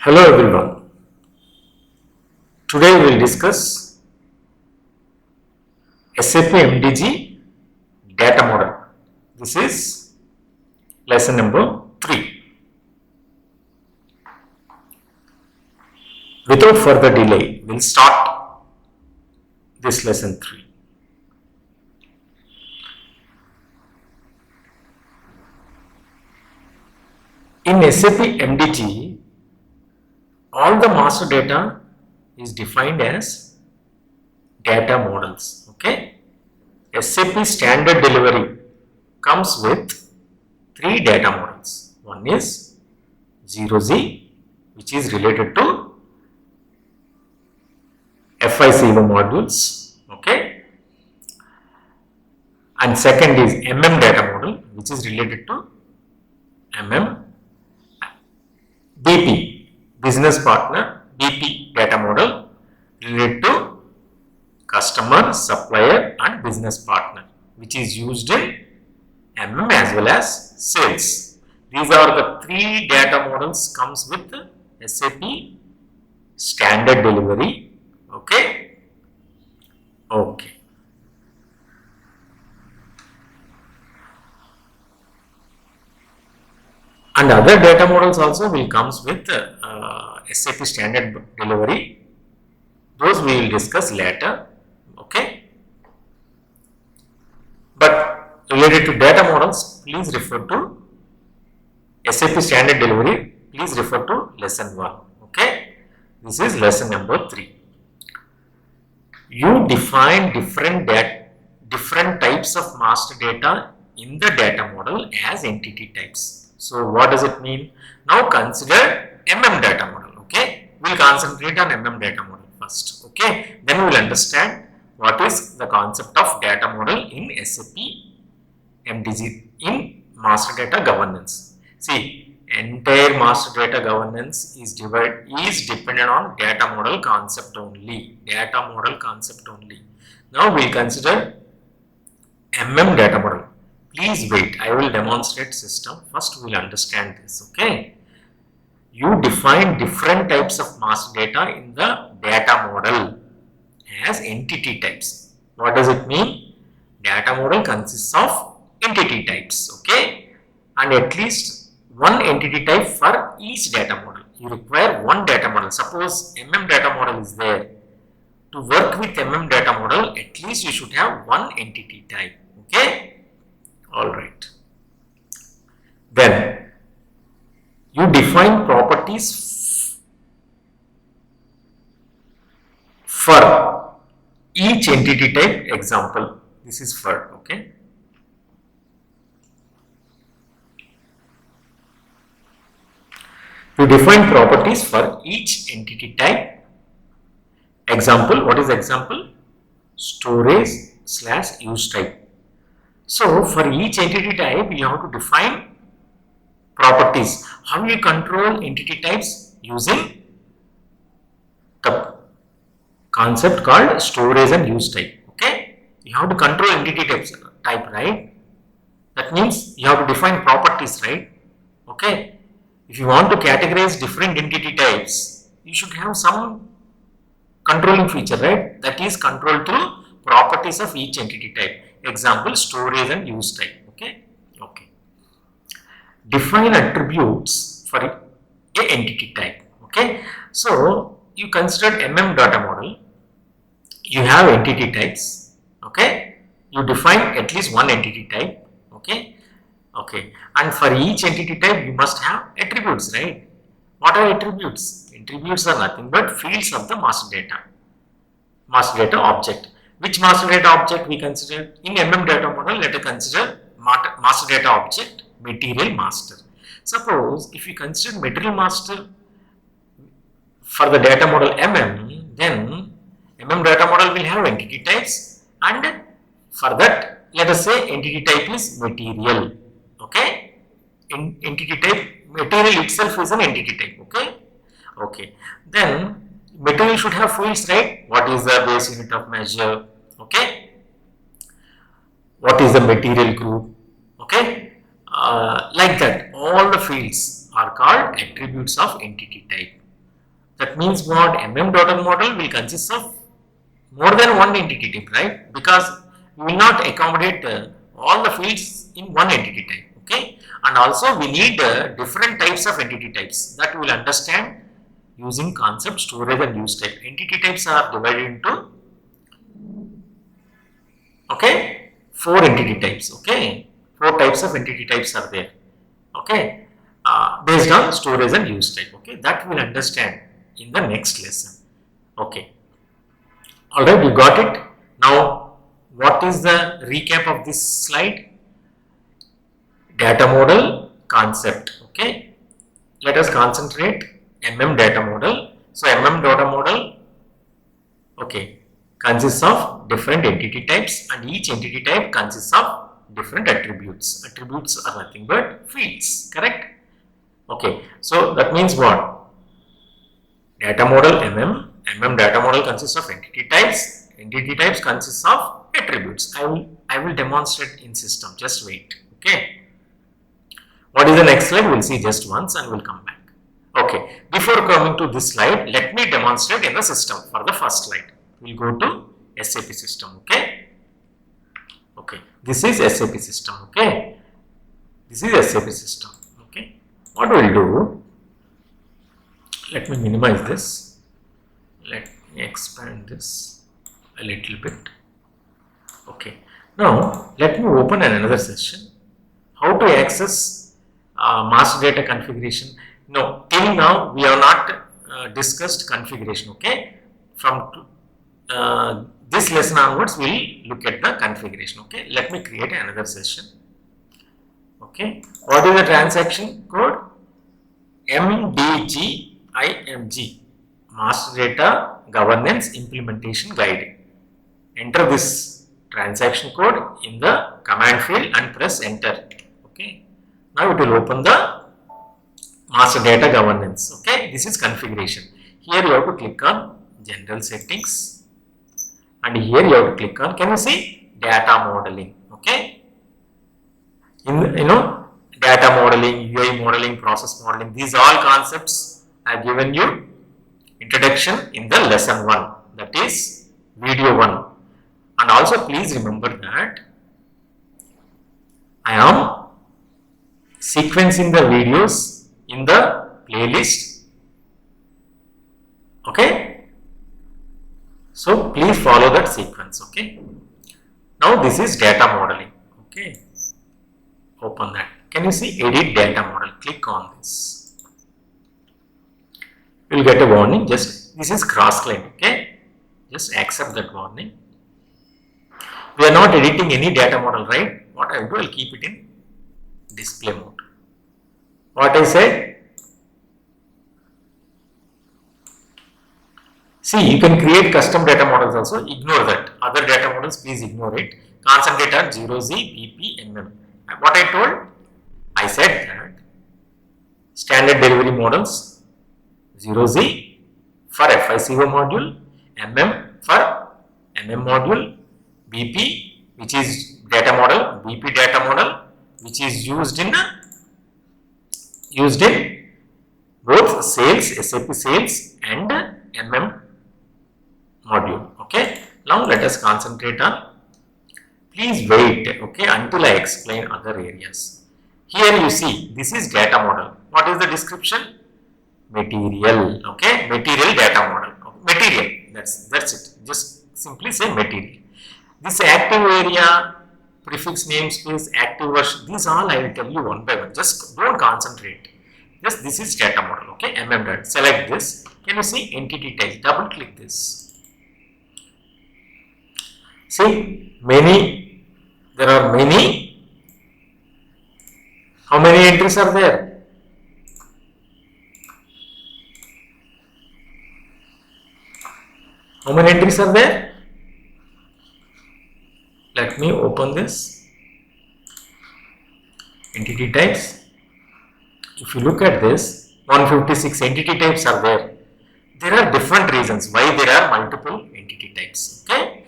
Hello everyone. Today we will discuss SAP MDG data model. This is lesson number 3. Without further delay, we will start this lesson 3. In SAP MDG, all the master data is defined as data models. Okay, SAP standard delivery comes with 3 data models. One is 0Z, which is related to FICO modules. Okay, and second is data model, which is related to BP, business partner, BP data model related to customer, supplier and business partner, which is used in as well as sales. These are the 3 data models comes with SAP standard delivery. Okay. And other data models also will comes with SAP standard delivery. Those we will discuss later. Okay. But related to data models, please refer to SAP standard delivery. Please refer to lesson 1. Okay. This is lesson number 3. You define different types of master data in the data model as entity types. So what does it mean? Now consider data model. Okay, we'll concentrate on data model first. Okay, then we'll understand what is the concept of data model in SAP MDG in master data governance. See, entire master data governance is dependent on data model concept only. Now we'll consider data model. Please wait, I will demonstrate system. First we will understand this. Okay, you define different types of master data in the data model as entity types. What does it mean? Data model consists of entity types. Okay, and at least one entity type for each data model. You require one data model. Suppose data model is there. To work with data model, at least you should have one entity type. Okay. Alright. Then you define properties for each entity type. Example, this is for. Okay. You define properties for each entity type. Example, what is example? Storage/use type. So for each entity type, you have to define properties. How you control entity types? Using the concept called storage and use type. Okay, you have to control entity type, right? That means you have to define properties, right? Okay, if you want to categorize different entity types, you should have some controlling feature, right? That is controlled through properties of each entity type. Example, storage and use type. Okay. Define attributes for a entity type. Okay, so you consider data model. You have entity types. Okay, you define at least one entity type. Okay, and for each entity type you must have attributes, right? What are attributes? Attributes are nothing but fields of the master data object. Which master data object we consider? In data model, let us consider master data object material master. Suppose if you consider material master for the data model then data model will have entity types, and for that let us say entity type is material. Okay, entity type material itself is an entity type. Okay, then material should have fields, right? What is the base unit of measure? Okay, what is the material group? Okay, like that, all the fields are called attributes of entity type. That means what? MM.L model will consist of more than one entity type, right? Because we will not accommodate all the fields in one entity type, okay? And also we need different types of entity types that we will understand using concept storage and use type. Entity types are divided into, okay, 4 entity types, okay? 4 types of entity types are there, okay? Based on storage and use type, okay? That we will understand in the next lesson, okay? Alright, you got it. Now, what is the recap of this slide? Data model concept, okay? Let us concentrate MM data model. So, MM data model, okay, consists of different entity types, and each entity type consists of different attributes. Attributes are nothing but fields, correct? Okay, so that means what? Data model MM data model consists of entity types. Entity types consists of attributes. I will demonstrate in system. Just wait. Okay. What is the next slide? We'll see just once and we'll come back. Okay. Before coming to this slide, let me demonstrate in the system for the first slide. We'll go to SAP system. Okay. Okay. This is SAP system. Okay. This is SAP system. Okay. What we'll do? Let me minimize this. Let me expand this a little bit. Okay. Now, let me open another session. How to access master data configuration. No, till now we have not discussed configuration. Okay. From this lesson onwards, we will look at the configuration. Okay. Let me create another session. Okay. What is the transaction code? MDGIMG, Master Data Governance Implementation Guide. Enter this transaction code in the command field and press enter. Okay. Now it will open the Master Data Governance. Okay. This is configuration. Here you have to click on General Settings, and here you have to click on, can you see, Data Modeling. Okay. Data modeling, UI modeling, process modeling, these all concepts I have given you introduction in the lesson 1, that is video 1. And also please remember that I am sequencing the videos in the playlist. Okay. So please follow that sequence. Okay. Now this is data modeling. Okay. Open that. Can you see edit data model? Click on this. You will get a warning. Just this is cross-client. Okay. Just accept that warning. We are not editing any data model, right? What I will do, I will keep it in display mode. What I said? See, you can create custom data models also. Ignore that. Other data models, please ignore it. Concentrate on 0Z, PP, MM. What I told? I said that standard delivery models 0Z for FICO module, MM for MM module, BP which is data model, BP data model which is used in both sales, SAP sales and MM module. Okay. Now let us concentrate on, please wait, okay, until I explain other areas. Here you see, this is data model. What is the description? Material, okay, material data model. Material, that's it. Just simply say material. This active area, prefix namespace, active version, these all I will tell you one by one. Just don't concentrate. Just this is data model, okay, MM data. Select this. Can you see entity type? Double click this. See, there are many. How many entries are there? How many entries are there? Let me open this. Entity types. If you look at this, 156 entity types are there. There are different reasons why there are multiple entity types. Okay.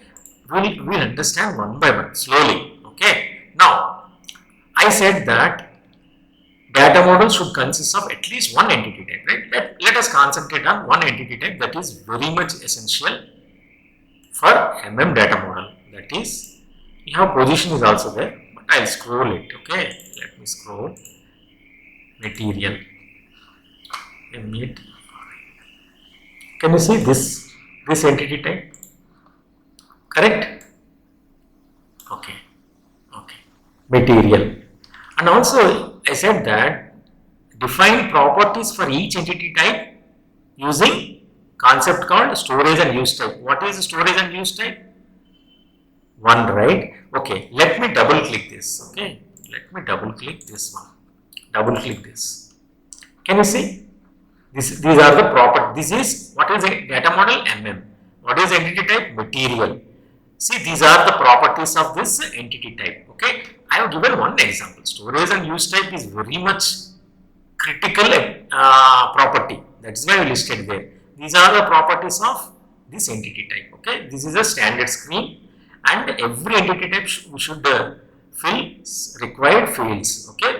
We'll understand one by one slowly. Okay. Now, I said that data model should consist of at least one entity type, right? Let us concentrate on one entity type that is very much essential for data model. That is, you have position is also there, but I'll scroll it. Okay, let me scroll. Material. Can you see this entity type? Correct? Okay. Material. And also I said that define properties for each entity type using concept called storage and use type. What is storage and use type? One, right? Okay, let me double click this. Okay, let me double click this one. Double click this. Can you see? These are the properties. This is what is a data model? What is entity type? Material. See, these are the properties of this entity type. Okay, I have given one example. Storage and use type is very much critical property. That's why I listed there. These are the properties of this entity type. Okay, this is a standard screen, and every entity type we should fill required fields. Okay,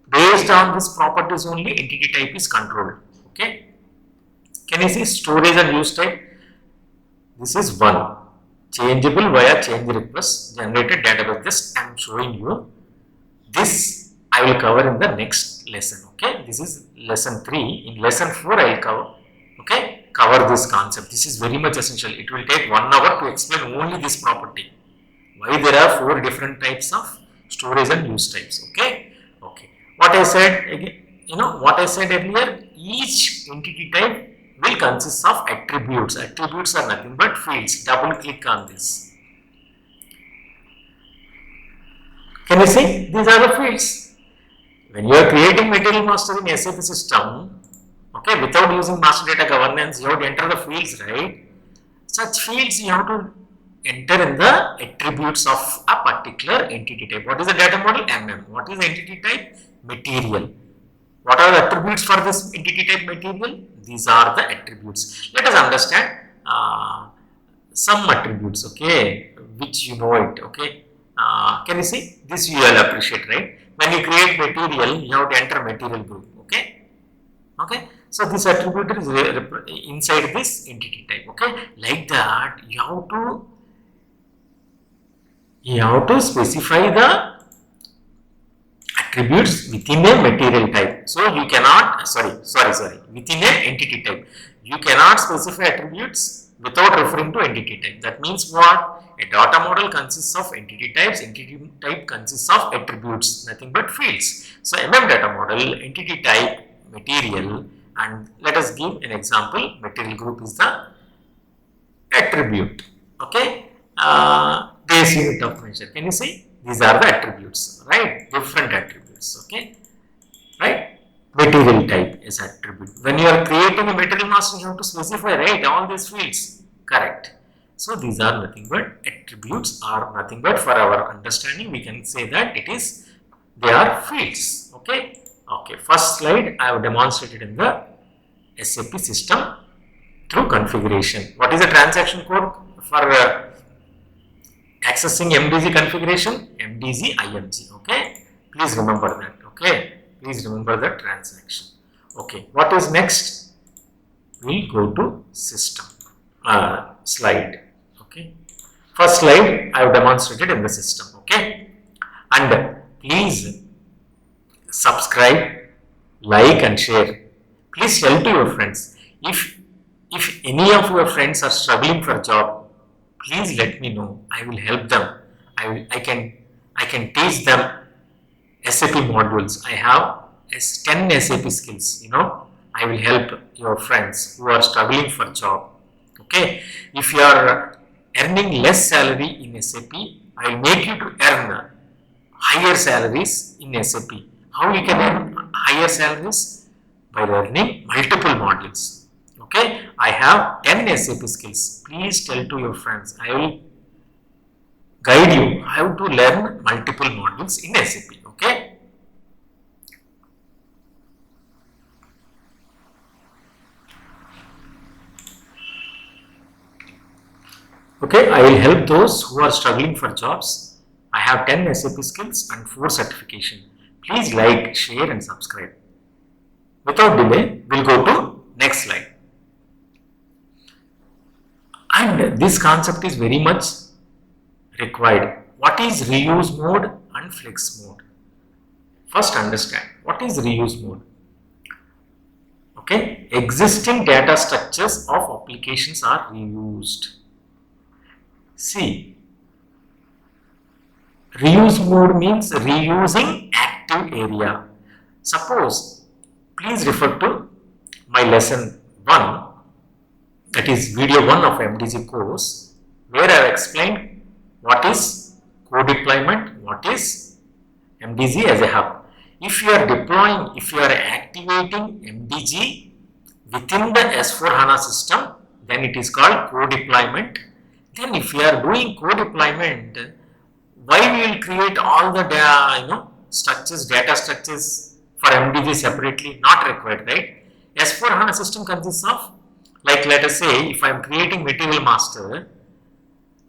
based on this properties only entity type is controlled. Okay, can you see storage and use type? This is one. Changeable via change request generated database. Just I am showing you. This I will cover in the next lesson. Okay, this is lesson 3. In lesson 4 I will cover. Okay, cover this concept. This is very much essential. It will take 1 hour to explain only this property. Why there are 4 different types of storage and use types. Okay. What I said again. What I said earlier. Each entity type will consist of attributes. Attributes are nothing but fields. Double click on this. Can you see? These are the fields. When you are creating material master in SAP system, okay, without using master data governance, you have to enter the fields, right? Such fields you have to enter in the attributes of a particular entity type. What is the data model? What is the entity type? Material. What are the attributes for this entity type material? These are the attributes. Let us understand some attributes, okay, which you know it, okay. Can you see? This you will appreciate, right? When you create material, you have to enter material group, okay. So this attribute is inside this entity type, okay. Like that, you have to specify the attributes within a material type. So you cannot, within an entity type. You cannot specify attributes without referring to entity type. That means what? A data model consists of entity types. Entity type consists of attributes, nothing but fields. So data model, entity type, material, and let us give an example. Material group is the attribute. Okay. Base unit of measure. Can you see? These are the attributes, right? Different attributes, okay? Right? Material type is attribute. When you are creating a material master, you have to specify, right? All these fields. Correct. So these are nothing but attributes, are nothing but for our understanding. We can say that they are fields. Okay. First slide I have demonstrated in the SAP system through configuration. What is the transaction code for accessing MDG configuration? MDG IMG. Okay, please remember that. Okay, please remember the transaction. Okay, what is next? We go to system slide. Okay, first slide I have demonstrated in the system. Okay, and please subscribe, like, and share. Please tell to your friends. If any of your friends are struggling for a job, please let me know. I will help them. I can teach them SAP modules. I have 10 SAP skills. I will help your friends who are struggling for job. Okay. If you are earning less salary in SAP, I will make you to earn higher salaries in SAP. How you can earn higher salaries? By learning multiple modules. Okay, I have 10 SAP skills. Please tell to your friends. I will guide you how to learn multiple modules in SAP. Okay. Okay, I will help those who are struggling for jobs. I have 10 SAP skills and 4 certification. Please like, share, and subscribe. Without delay, we'll go to Next slide. And this concept is very much required. What is reuse mode and flex mode? First understand what is reuse mode. Okay, existing data structures of applications are reused. See, reuse mode means reusing active area. Suppose, please refer to my lesson 1, that is video 1 of MDG course, where I have explained what is co-deployment, what is MDG as a hub. If you are deploying, if you are activating MDG within the S4HANA system, then it is called co-deployment. Then if you are doing co-deployment, why we will create all the structures, data structures for MDG separately? Not required, right? S4HANA system consists of, like let us say, if I am creating material master,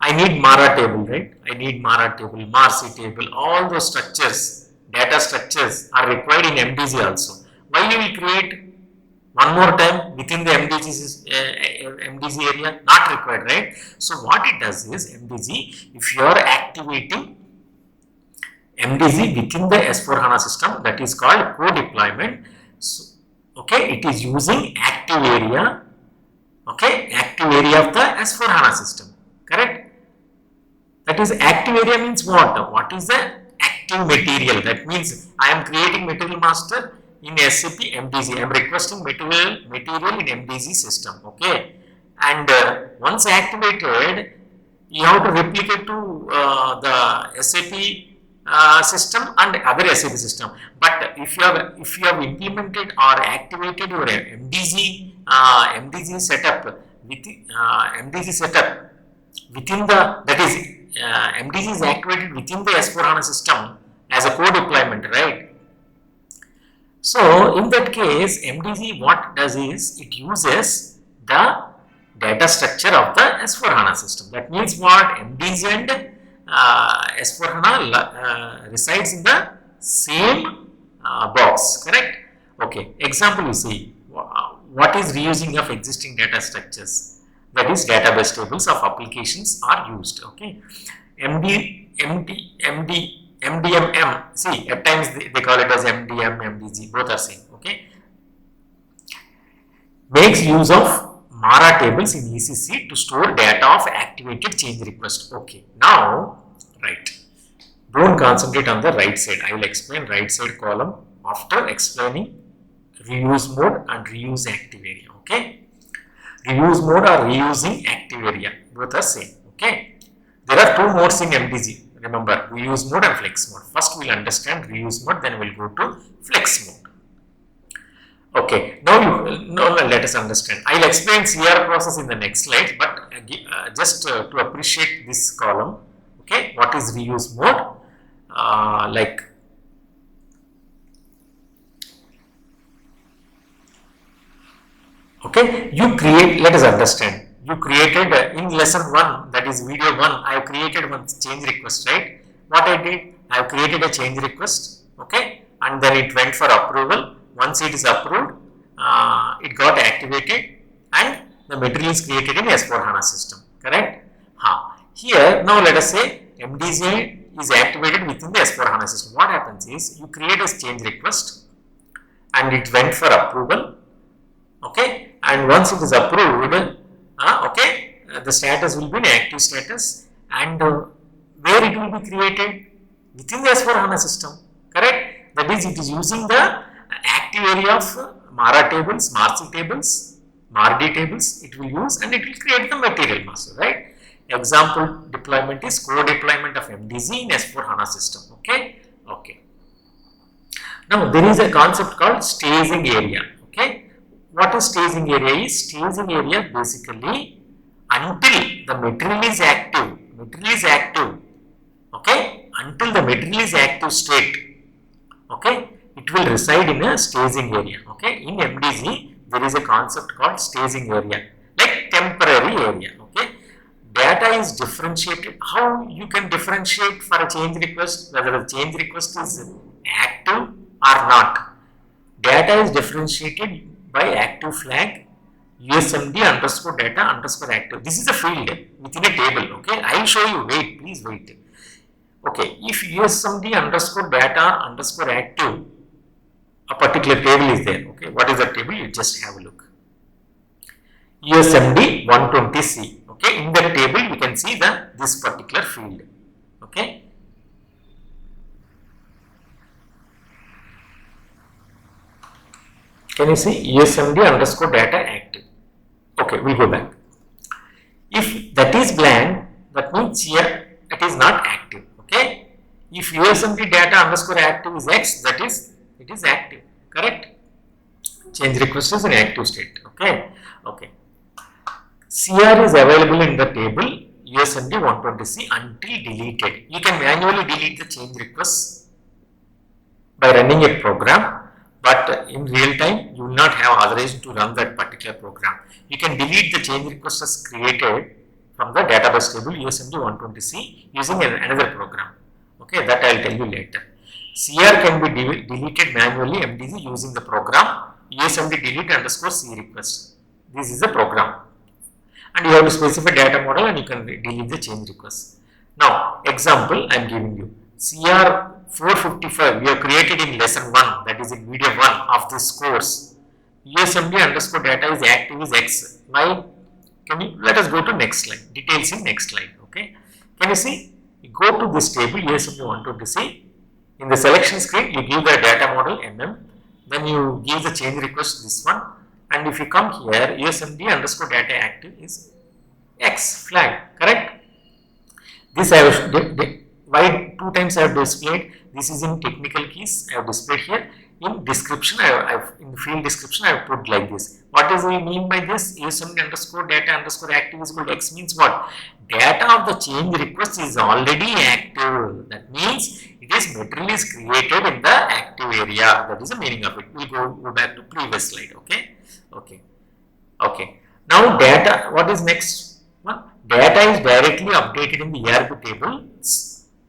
I need Mara table, right? I need Mara table, Marcy table, all those structures, data structures are required in MDG also. Why you will create one more time within the MDG area? Not required, right? So what it does is MDG, if you are activating MDG within the S4HANA system, that is called co-deployment. So, okay, it is using active area, okay, active area of the S4HANA system, correct? That is, active area means what? What is the active material? That means I am creating material master in SAP MDG. I am requesting material in MDG system, okay? And once activated, you have to replicate to the SAP system and other SAP system. But if you have implemented or activated your MDG setup with MDG setup within the, that is MDG is activated within the S4HANA system as a co-deployment, right? So in that case, MDG what does is it uses the data structure of the S4HANA system. That means what? MDG and S4HANA resides in the same box, correct? Okay, example you see, what is reusing of existing data structures? That is, database tables of applications are used, okay? MDMM, see, at times they call it as MDM, MDG, both are same, okay? Makes use of Mara tables in ECC to store data of activated change request. Okay, now, right. Don't concentrate on the right side. I will explain right side column after explaining reuse mode and reuse active area, okay? Reuse mode or reusing active area, both are same, okay? There are two modes in MDG. Remember, reuse mode and flex mode. First we will understand reuse mode, then we will go to flex mode. Okay, now let us understand. I will explain CR process in the next slide, but just to appreciate this column, okay, what is reuse mode? Okay, you create, let us understand. You created in lesson 1, that is video 1, I have created one change request, right? What I did, I have created a change request, okay, and then it went for approval. Once it is approved, it got activated and the material is created in S4HANA system, correct? Here, now let us say MDG is activated within the S4HANA system. What happens is, you create a change request and it went for approval, okay, and once it is approved, okay, the status will be an active status, and where it will be created? Within the S4HANA system, correct? That is, it is using the active area of Mara tables, Marcy tables, Mardi tables, it will use and it will create the material master, right? Example deployment is co-deployment of MDG in S4HANA system, okay? Okay. Now, there is a concept called staging area, okay? What is staging area is? Staging area basically until the material is active, okay, until the material is active state, okay, it will reside in a staging area, okay. In MDG, there is a concept called staging area, like temporary area, okay. Data is differentiated. How you can differentiate for a change request, whether the change request is active or not? Data is differentiated by active flag USMD underscore data underscore active. This is a field within a table. Okay, I will show you. Wait, please wait. Okay, if USMD underscore data underscore active, a particular table is there. Okay, what is that table? You just have a look. USMD 120C. Okay, in that table you can see this particular field. Okay. Can you see USMD underscore data active? Okay, we'll go back. If that is blank, that means here it is not active. Okay. If USMD data underscore active is X, that is it is active. Correct? Change request is in active state. Okay. Okay. CR is available in the table USMD 120C until deleted. You can manually delete the change requests by running a program, but in real time you will not have authorization to run that particular program. You can delete the change requests as created from the database table USMD 120C using another program. Okay, that I will tell you later. CR can be deleted manually MDG using the program USMD delete underscore C request. This is the program. And you have to specify data model and you can delete the change request. Now, example I am giving you. CR 455 we have created in lesson 1, that is in video 1 of this course. USMD underscore data is active is X. Why? Let us go to next slide. Details in next slide. Okay. Can you see? You go to this table USMD 120C. In the selection screen, you give the data model MM. Then you give the change request this one. And if you come here, USMD underscore data active is X flag, correct? This I have, why 2 times I have displayed, this is in technical keys, I have displayed here. In description, in the field description, I have put like this. What does we mean by this? USMD underscore data underscore active is equal to X means what? Data of the change request is already active. That means it is material is created in the active area. That is the meaning of it. We'll go back to previous slide. Okay. Okay. Now data, what is next one? Data is directly updated in the ERB table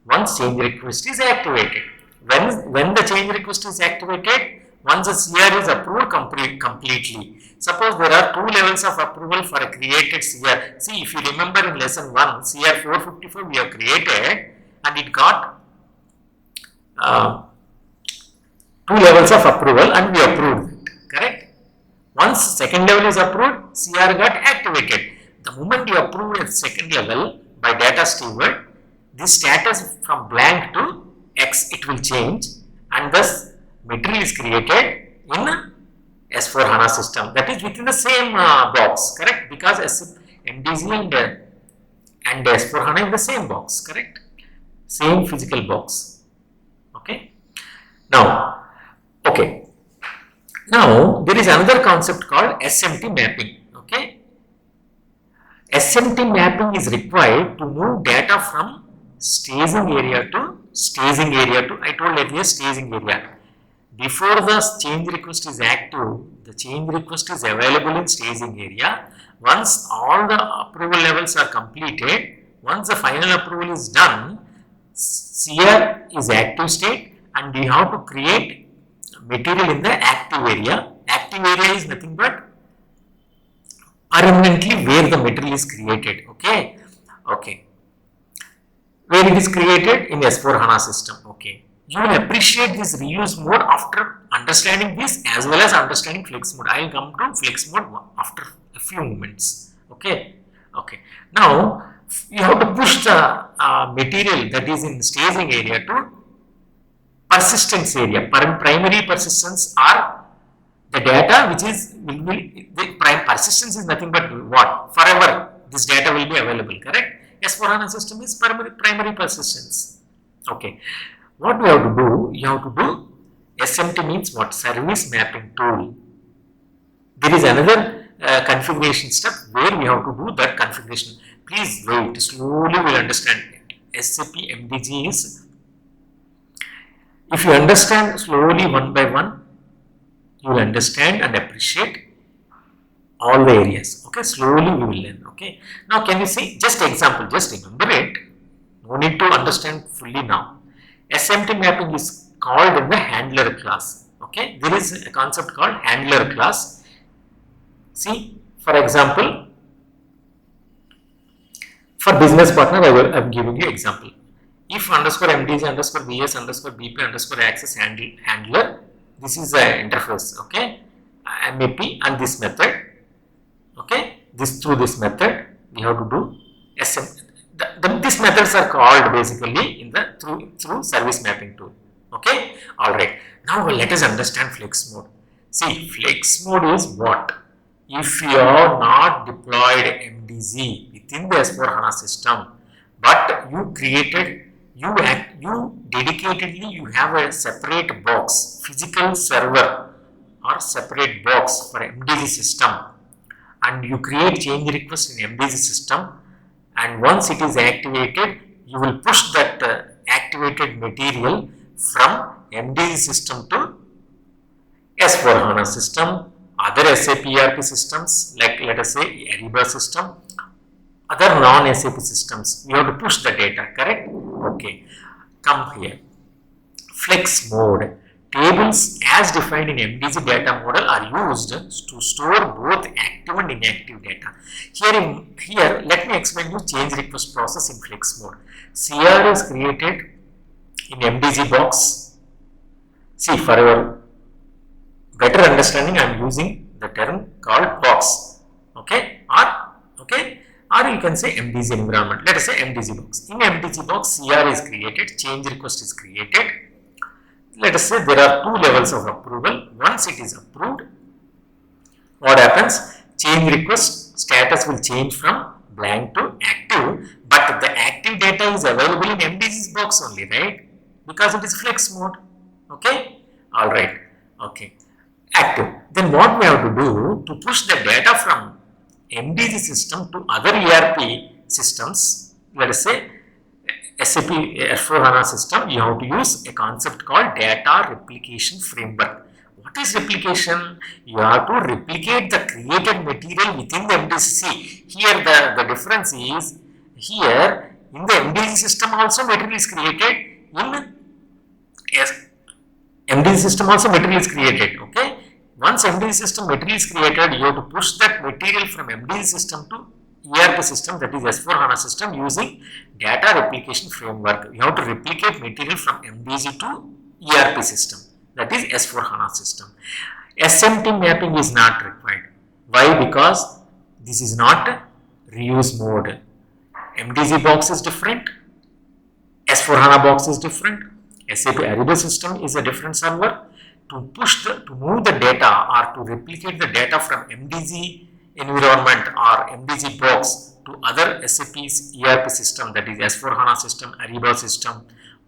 once change request is activated. When the change request is activated, once the CR is approved completely. Suppose there are 2 levels of approval for a created CR. See, if you remember in lesson 1, CR 454 we have created and it got 2 levels of approval and we approved it. Correct? Once second level is approved, CR got activated. The moment you approve at second level by data steward, this status from blank to X it will change and thus material is created in S4 HANA system. That is within the same box, correct? Because MDG and S4 HANA in the same box, correct? Same physical box. Okay. Now, Now, there is another concept called SMT mapping. Okay. SMT mapping is required to move data from staging area to I told earlier staging area. Before the change request is active, the change request is available in staging area. Once all the approval levels are completed, once the final approval is done, CR is active state and we have to create material in the active area. Active area is nothing but permanently where the material is created. Okay. Where it is created in S4 HANA system. Okay. You will appreciate this reuse mode after understanding this as well as understanding flex mode. I will come to flex mode after a few moments. Okay. Now you have to push the material that is in staging area to persistence area. Primary persistence are the data which is the prime persistence is nothing but what? Forever this data will be available, correct? S4 HANA system is primary persistence. Okay. What we have to do? You have to do SMT means what? Service mapping tool. There is another configuration step where we have to do that configuration. Please wait, slowly we will understand it. SAP MDG is, if you understand slowly one by one, you will understand and appreciate all the areas. Okay, slowly we will learn. Okay, now can you see just example, just remember it, no need to understand fully now. SMT mapping is called in the handler class. Okay, there is a concept called handler class. See, for example, for business partner, I am giving you example. If underscore MDG underscore VS underscore BP underscore access handler, this is the interface, okay, MAP and this method, okay, through this method we have to do SM. These methods are called basically in the through service mapping tool, okay. All right, now let us understand flex mode. See, flex mode is what? If you have not deployed MDG within the S4HANA system, but you created, you dedicatedly, you have a separate box, physical server or separate box for MDG system, and you create change request in MDG system, and once it is activated, you will push that activated material from MDG system to S4HANA system, other SAP ERP systems like let us say Ariba system, other non-SAP systems. You have to push the data, correct? Okay, come here. Flex mode. Tables as defined in MDG data model are used to store both active and inactive data. Here, let me explain you change request process in flex mode. CR is created in MDG box. See, for your better understanding, I am using the term called box, okay, or you can say MDG environment. Let us say MDG box. In MDG box, CR is created, change request is created. Let us say there are two levels of approval. Once it is approved, what happens? Change request status will change from blank to active, but the active data is available in MDG's box only, right? Because it is flex mode, okay? All right, okay. Active. Then what we have to do to push the data from MDG system to other ERP systems, let us say SAP S4HANA system, you have to use a concept called data replication framework. What is replication? You have to replicate the created material within the MDG. Here the difference is, here in the MDG system also material is created, in MDG system also material is created, okay. Once MDG system material is created, you have to push that material from MDG system to ERP system, that is S4HANA system, using data replication framework. You have to replicate material from MDG to ERP system, that is S4HANA system. SMT mapping is not required. Why? Because this is not reuse mode. MDG box is different, S4HANA box is different, SAP Ariba system is a different server. To move the data or to replicate the data from MDG environment or MDG box to other SAP's ERP system, that is S4HANA system, Ariba system,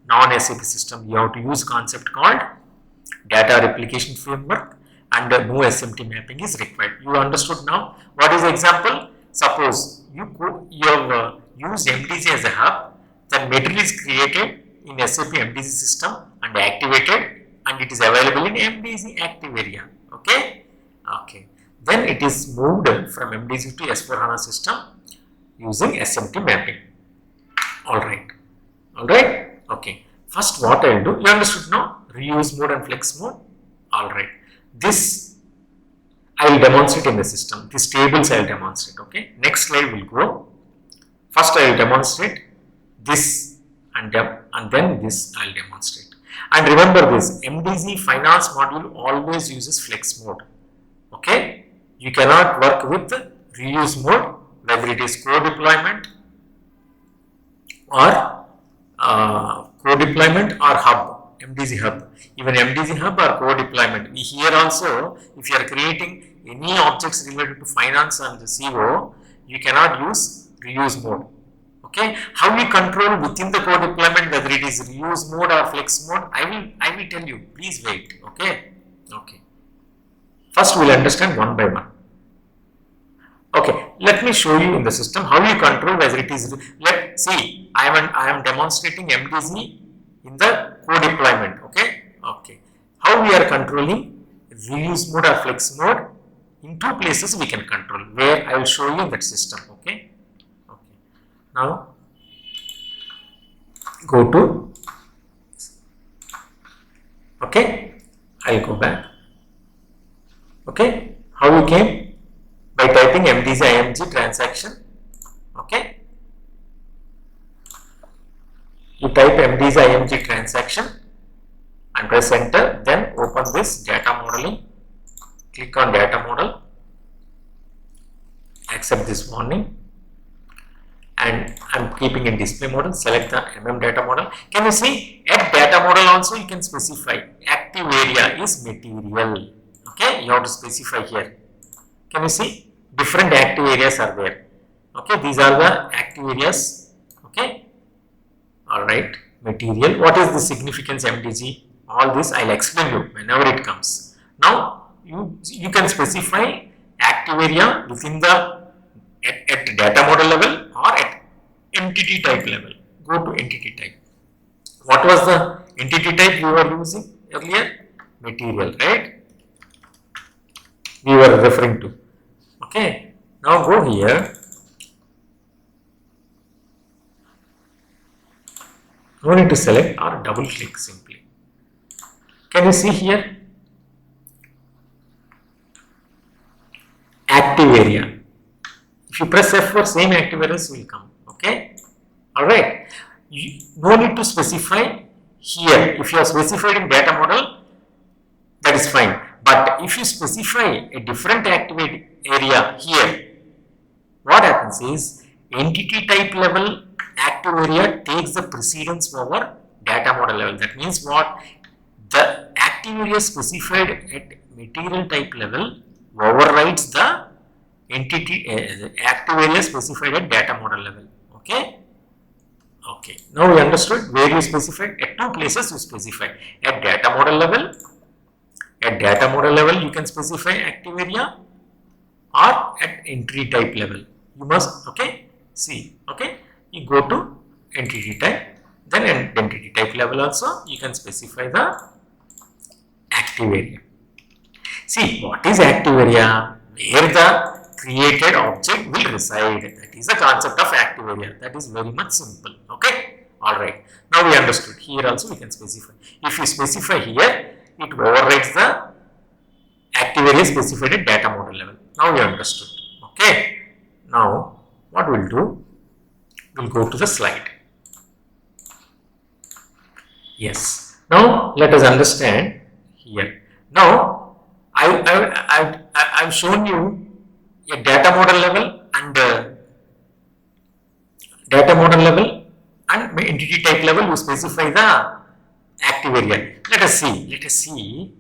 non-SAP system, you have to use concept called data replication framework, and no SMT mapping is required. You understood now? What is the example? Suppose you have used MDG as a hub, the material is created in SAP MDG system and activated, and it is available in MDG active area, okay. Then it is moved from MDG to S4HANA system using SMT mapping. Alright, okay. First what I will do, you understood now, reuse mode and flex mode. Alright, this I will demonstrate in the system, these tables I will demonstrate, okay. Next slide will go. First I will demonstrate this and then this I will demonstrate. And remember this, MDG finance module always uses flex mode, okay. You cannot work with reuse mode, whether it is co-deployment or hub, MDG hub. Even MDG hub or co-deployment. Here also, if you are creating any objects related to finance and the CO, you cannot use reuse mode. Okay, how we control within the co-deployment whether it is reuse mode or flex mode, I will tell you. Please wait. Okay. First we will understand one by one. Okay, let me show you in the system how you control whether it is. Let's see. I am demonstrating MDG in the co-deployment. Okay. How we are controlling reuse mode or flex mode? In two places we can control. Where I will show you in that system. Okay. Now go to, okay, I will go back. Okay, how we came? by typing MDG IMG transaction. Okay, you type MDG IMG transaction and press enter, then open this data modeling, click on data model, accept this warning, and I'm keeping in display model, select the data model. Can you see at data model also you can specify active area is material. Okay, you have to specify here. Can you see different active areas are there? Okay, these are the active areas. Okay, all right, material. What is the significance MDG? All this I'll explain you whenever it comes. Now you can specify active area within the at data model level or at entity type level. Go to entity type. What was the entity type we were using earlier? Material, right? We were referring to. Okay. Now go here. No need to select or double click simply. Can you see here? Active area. If you press F4, same active areas will come. Okay. Alright. No need to specify here. If you are specified in data model, that is fine. But if you specify a different active area here, what happens is entity type level active area takes the precedence over data model level. That means what? The active area specified at material type level overrides the entity active area specified at data model level. Okay. Okay. Now we understood where you specified. At two places you specify. At data model level. At data model level you can specify active area, or at entry type level. You must, okay, see, okay, you go to entity type, then at entity type level also you can specify the active area. See, what is active area? Where the created object will reside. That is the concept of active area. That is very much simple. Okay. Alright. Now we understood. Here also we can specify. If you specify here, it overrides the active area specified at data model level. Now we understood. Okay. Now what we'll do? We'll go to the slide. Yes. Now let us understand here. Now I've shown you a data model level and entity type level. You specify the active area. Let us see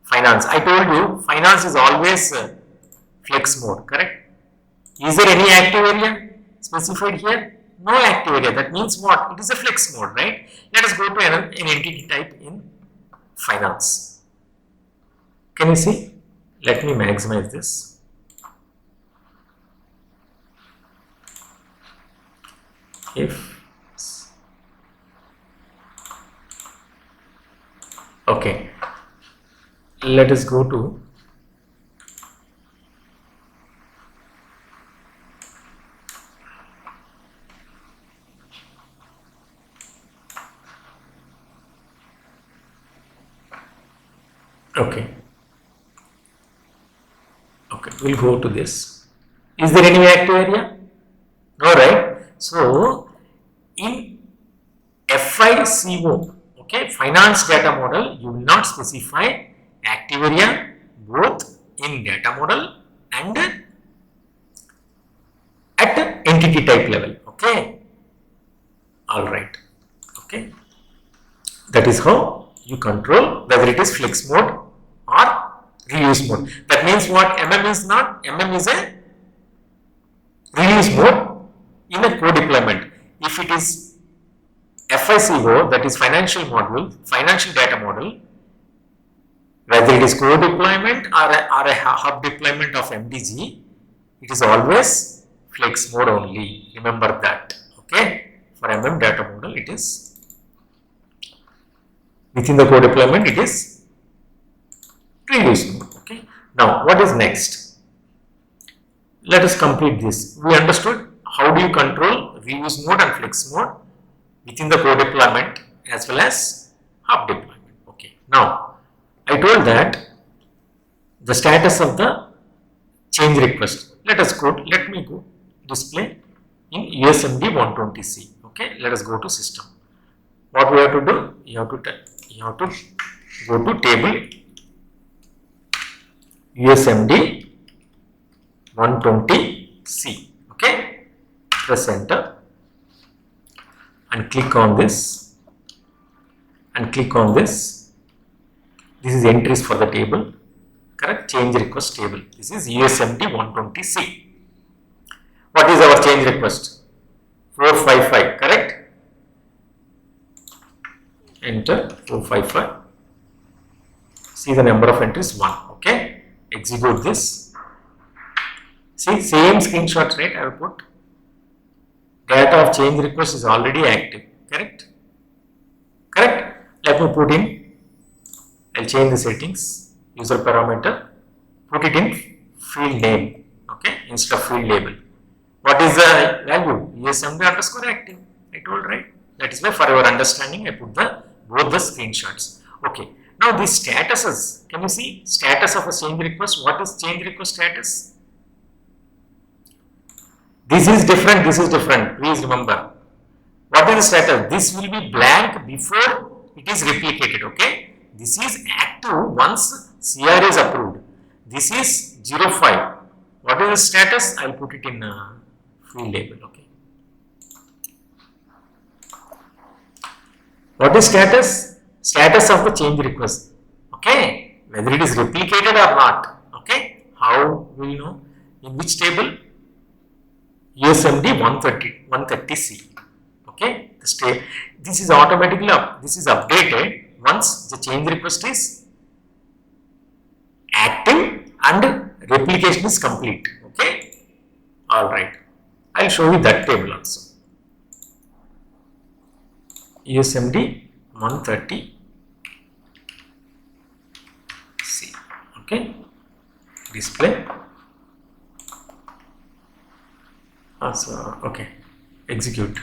finance. I told you finance is always flex mode, correct? Is there any active area specified here? No active area. That means what? It is a flex mode, right? Let us go to an entity type in finance. Can you see? Let me maximize this. Okay, let us go to okay, we'll go to this. Is there any active area? No, right? So in FICO, okay, finance data model, you will not specify active area both in data model and at entity type level. Okay. All right. Okay. That is how you control whether it is flex mode or reuse mode. That means what? MM is not. MM is a reuse mode in a co-deployment. If it is FICO, that is financial data model, whether it is co-deployment or a hub deployment of MDG, it is always flex mode only. Remember that. Okay. For data model, it is within the co-deployment, it is reuse mode. Okay. Now, what is next? Let us complete this. We understood how do you control reuse mode and flex mode within the co-deployment as well as hub deployment. Okay. Now, I told that the status of the change request. let me go display in USMD 120C. Okay, let us go to system. What we have to do? You have to go to table USMD 120C. Okay, press enter and click on this and click on this. This is entries for the table, correct? Change request table. This is USMD 120C. What is our change request? 455, correct? Enter 455. See the number of entries 1. Okay, execute this. See, same screenshot, right? I will put data of change request is already active, correct? Correct. Let me put in. I'll change the settings. User parameter. Put it in field name. Okay, instead of field label. What is the value? USMD underscore active. I told, right? That is why for your understanding I put both the screenshots. Okay. Now these statuses. Can you see status of a change request? What is change request status? This is different. This is different. Please remember. What is the status? This will be blank before it is replicated. Okay. This is active once CR is approved. This is 05. What is the status? I will put it in field label. Okay. What is status? Status of the change request. Okay. Whether it is replicated or not. Okay. How will you know? In which table? USMD 130C. Okay. This is automatically this is updated once the change request is active and replication is complete. Okay. Alright. I will show you that table also. USMD 130C. Okay. Display. Okay. Execute.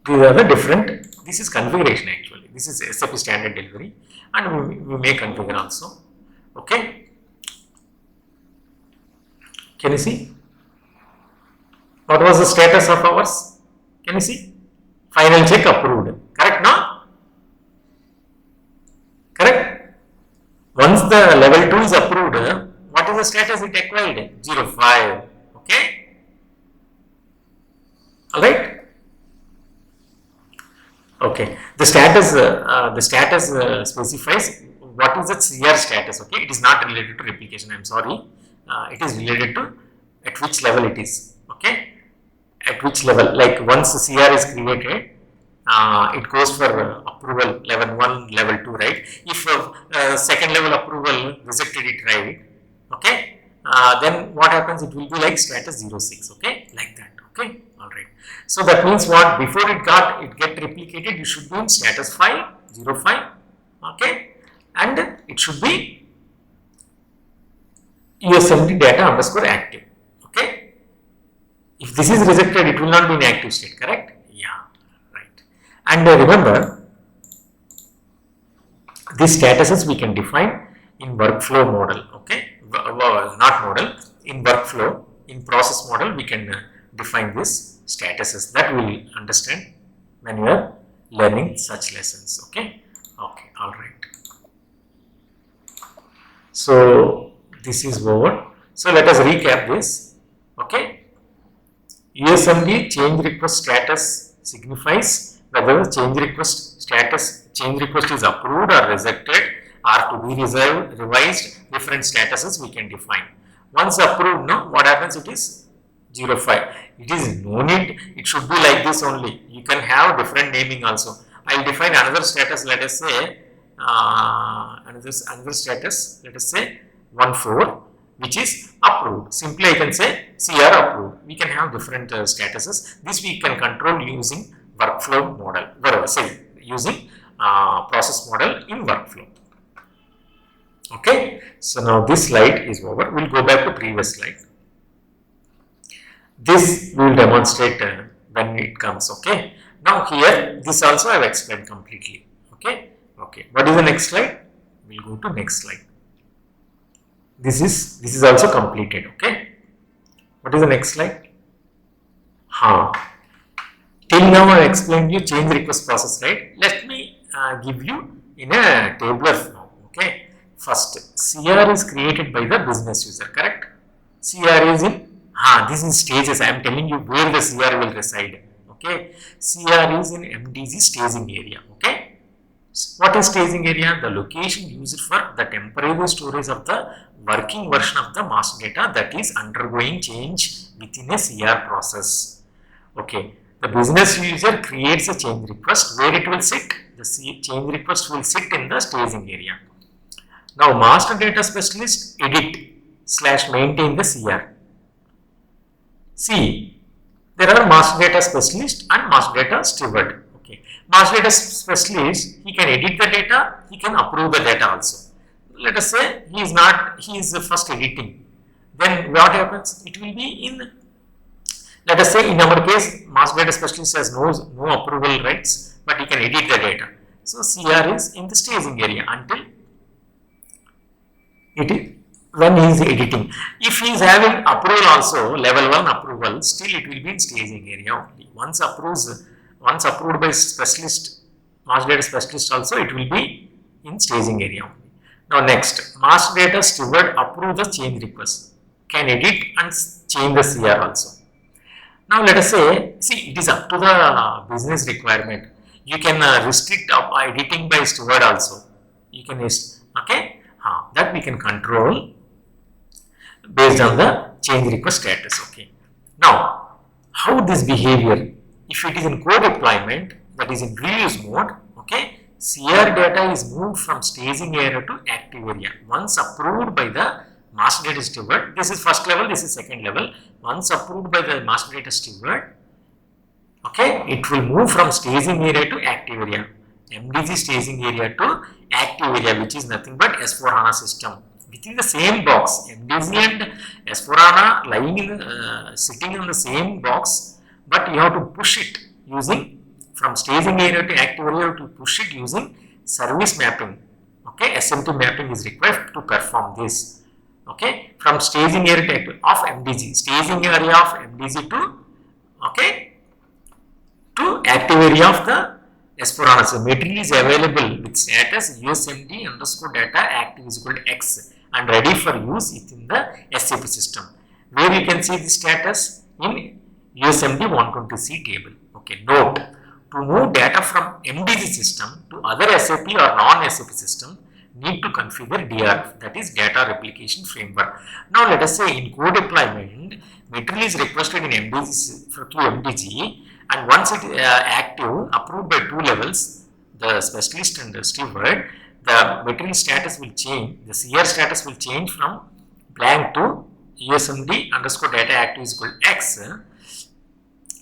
These are the different. This is configuration actually. This is SAP standard delivery, and we may configure also. Okay. Can you see? What was the status of ours? Can you see? Final check approved. Correct now? Correct? Once the level 2 is approved, what is the status it acquired? 05. Okay? Alright? Okay. The status specifies what is the CR status. Okay? It is not related to replication. I am sorry. It is related to at which level it is. Okay? At which level? Like once the CR is created, it goes for approval level 1, level 2, right? If second level approval rejected it, right? Okay? Then what happens? It will be like status 06. Okay? Like that. Okay? Alright. So that means what? Before it get replicated, you should be in status file 05. Okay? And it should be USMD data underscore active. Okay? If this is rejected, it will not be in active state, correct? Yeah, right. And remember, these statuses we can define in workflow model. Okay? Not model, in workflow, in process model, we can define these statuses. That we will understand when we are learning such lessons. Okay? Okay, alright. So this is over. So let us recap this. Okay? USMD change request status signifies whether the change request is approved or rejected or to be revised. Different statuses we can define. Once approved, no, what happens? It is 05. It is no need. It should be like this only. You can have different naming also. I will define another status. Let us say another status. Let us say 14, which is approved. Simply I can say CR approved. We can have different statuses. This we can control using workflow model. Using process model in workflow. Okay. So now this slide is over. We'll go back to previous slide. This we will demonstrate when it comes. Okay. Now here this also I have explained completely. Okay. Okay. What is the next slide? We'll go to next slide. This is also completed. Okay. What is the next slide? Till now I explained you change request process, right? Let me give you in a tabular form. Okay. First, CR is created by the business user, correct? CR is in this is stages. I am telling you where the CR will reside. Okay. CR is in MDG staging area. Okay. What is staging area? The location used for the temporary storage of the working version of the master data that is undergoing change within a CR process. Okay. The business user creates a change request. Where it will sit? The change request will sit in the staging area. Now, master data specialist edit/maintain the CR. See, there are master data specialist and master data steward. Okay. Master data specialist, he can edit the data, he can approve the data also. Let us say he is first editing. Then what happens? It will be in, let us say in our case, master data specialist has no approval rights, but he can edit the data. So CR is in the staging area until when he is editing. If he is having approval also, level 1 approval, still it will be in staging area only. Once approved by specialist, master data specialist also, it will be in staging area only. Now next, master data steward approve the change request, can edit and change the CR also. Now let us say, see, it is up to the business requirement. You can restrict editing by steward also. You can, okay, that we can control based on the change request status. Okay. Now, how this behavior, if it is in co-deployment, that is in reuse mode, okay, CR data is moved from staging area to active area. Once approved by the master data steward, this is first level, this is second level. Once approved by the master data steward, okay, it will move from staging area to active area. MDG staging area to active area, which is nothing but S4HANA system. Within the same box, MDG and S4HANA lying in sitting in the same box, but you have to push it using from staging area to active area to push it using service mapping. Okay, SMT mapping is required to perform this. Okay, from staging area to active of MDG, staging area of MDG to, okay, to active area of the S4HANA. So material is available with status USMD underscore data active is equal to X and ready for use within the SAP system. Where you can see the status in USMD 120C table. Okay, note, to move data from MDG system to other SAP or non-SAP system, need to configure DRF, that is data replication framework. Now let us say in co-deployment, material is requested in MDG through MDG, and once it is active, approved by two levels, the specialist and the steward, the material status will change, the CR status will change from blank to USMD underscore data active is equal to X,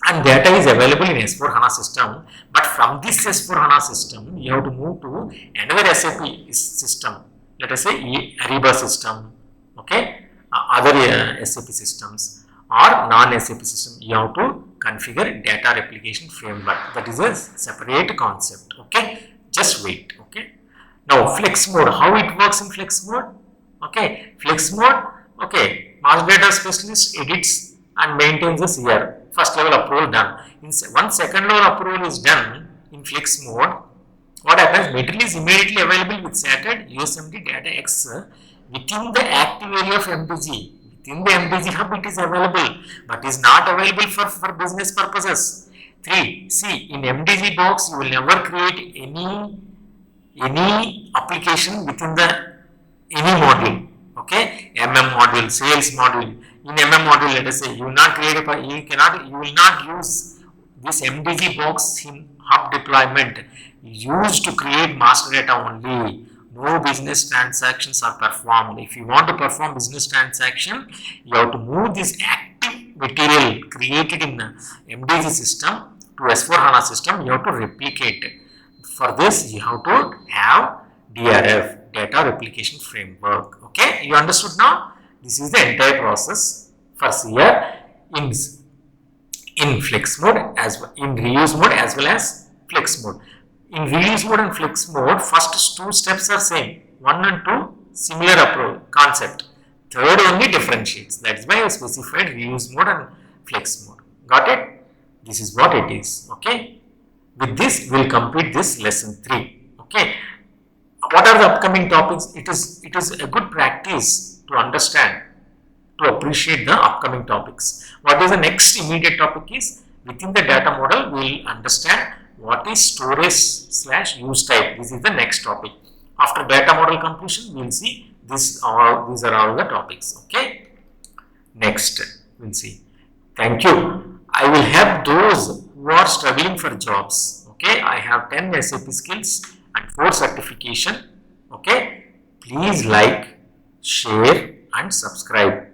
and data is available in S4HANA system, but from this S4HANA system, you have to move to another SAP system, let us say Ariba system, okay, other SAP systems or non-SAP system. You have to configure data replication framework, that is a separate concept. Okay, just wait. Okay, now flex mode, how it works in flex mode? Okay, flex mode, okay, master data specialist edits and maintains the CR. First level approval done. Once second level approval is done in flex mode, what happens? Material is immediately available with SATED USMD data X within the active area of MDG. Within the MDG hub it is available, but is not available for business purposes. 3. See, in MDG box you will never create any application within the any module. Okay, MM module, sales module. In MM module, let us say you will not create you will not use this MDG box in hub deployment used to create master data only. No business transactions are performed. If you want to perform business transaction, you have to move this active material created in the MDG system to S4HANA system. You have to replicate it. For this, you have to have DRF, data replication framework. Okay, you understood now? This is the entire process for CR in flex mode as well, in reuse mode as well as flex mode. In reuse mode and flex mode, first two steps are same. 1 and 2 similar approach concept. third only differentiates. That's why I specified reuse mode and flex mode. Got it? This is what it is. Okay. With this, we will complete this lesson 3. Okay. What are the upcoming topics? It is a good practice to understand, to appreciate the upcoming topics. What is the next immediate topic is, within the data model, we will understand what is storage / use type. This is the next topic. After data model completion, we will see these are all the topics. Okay. Next, we will see. Thank you. I will help those who are struggling for jobs. Okay. I have 10 SAP skills and 4 certification. Okay. Please like, share and subscribe.